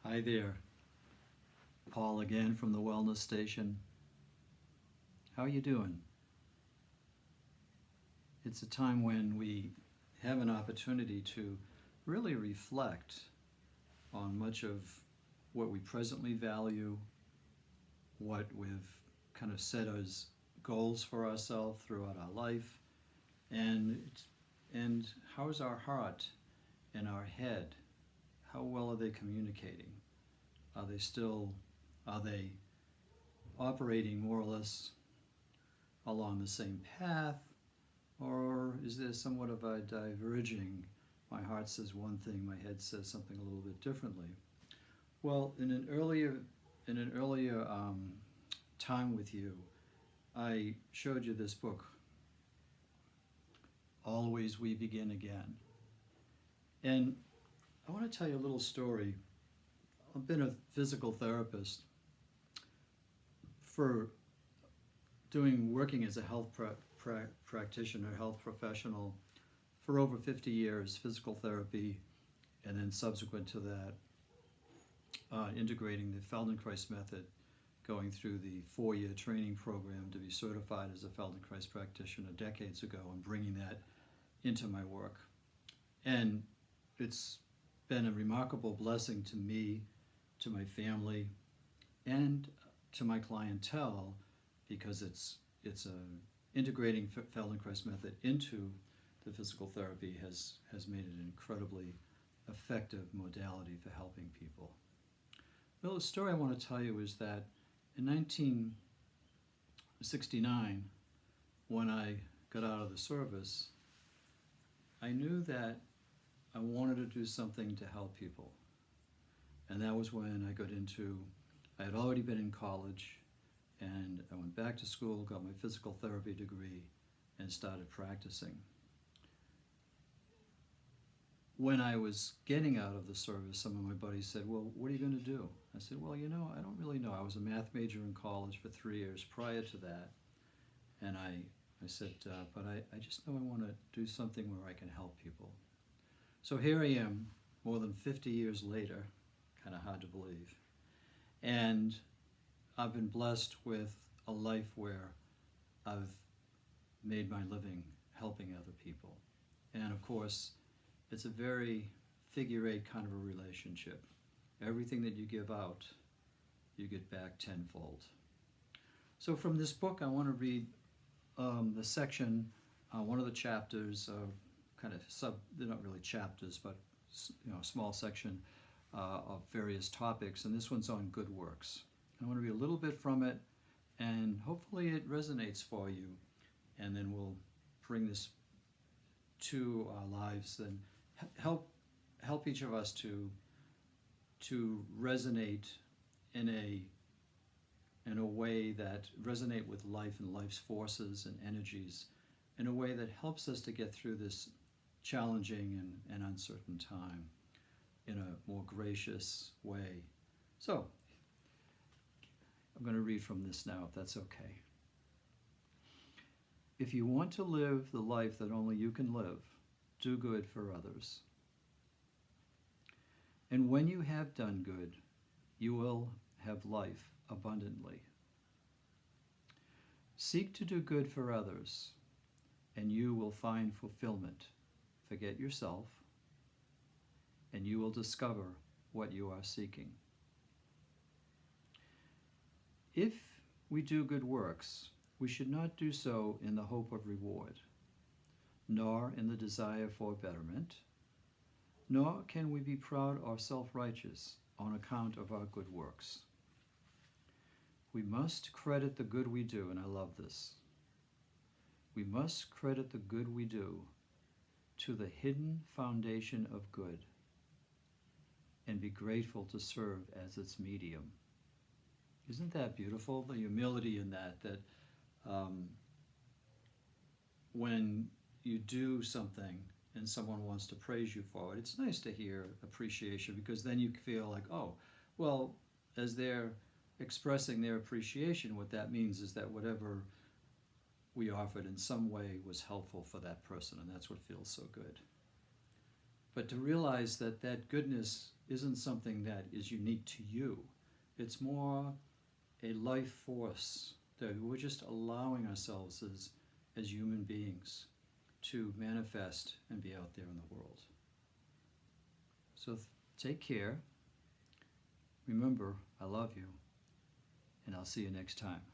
Hi there, Paul again from the Wellness Station. How are you doing? It's a time when we have an opportunity to really reflect on much of what we presently value, what we've kind of set as goals for ourselves throughout our life, and and how's our heart and our head? How well are they communicating? Are they still are they operating more or less along the same path, or is there somewhat of a diverging? My heart says one thing, my head says something a little bit differently. Well, in an earlier time with you, I showed you this book, Always We Begin Again. And I want to tell you a little story. I've been a physical therapist for working as a health practitioner, health professional for over 50 years, physical therapy, and then subsequent to that, integrating the Feldenkrais method, going through the 4-year training program to be certified as a Feldenkrais practitioner decades ago and bringing that into my work. And it's been a remarkable blessing to me, to my family, and to my clientele, because it's integrating Feldenkrais method into the physical therapy has made it an incredibly effective modality for helping people. Well, the story I want to tell you is that in 1969, when I got out of the service, I knew that I wanted to do something to help people. And that was when I had already been in college, and I went back to school, got my physical therapy degree, and started practicing. When I was getting out of the service, some of my buddies said, "Well, what are you going to do?" I said, "Well, I don't really know. I was a math major in college for 3 years prior to that." And I said, but I just know I want to do something where I can help people. So here I am, more than 50 years later, kind of hard to believe. And I've been blessed with a life where I've made my living helping other people. And of course, it's a very figure-8 kind of a relationship. Everything that you give out, you get back tenfold. So from this book, I want to read the section, one of the chapters, they're not really chapters, but a small section of various topics, and this one's on good works. I want to read a little bit from it, and hopefully it resonates for you, and then we'll bring this to our lives and help each of us to resonate in a way that resonate with life and life's forces and energies in a way that helps us to get through this challenging and uncertain time in a more gracious way. So, I'm going to read from this now, if that's okay. If you want to live the life that only you can live, do good for others. And when you have done good, you will have life abundantly. Seek to do good for others, and you will find fulfillment. Forget yourself, and you will discover what you are seeking. If we do good works, we should not do so in the hope of reward, nor in the desire for betterment, nor can we be proud or self-righteous on account of our good works. We must credit the good we do, and I love this. We must credit the good we do to the hidden foundation of good and be grateful to serve as its medium. Isn't that beautiful? The humility in that when you do something and someone wants to praise you for it, it's nice to hear appreciation, because then you feel like, oh, well, as they're expressing their appreciation, what that means is that whatever we offered in some way was helpful for that person, and that's what feels so good. But to realize that that goodness isn't something that is unique to you. It's more a life force that we're just allowing ourselves as human beings to manifest and be out there in the world. So take care. Remember, I love you, and I'll see you next time.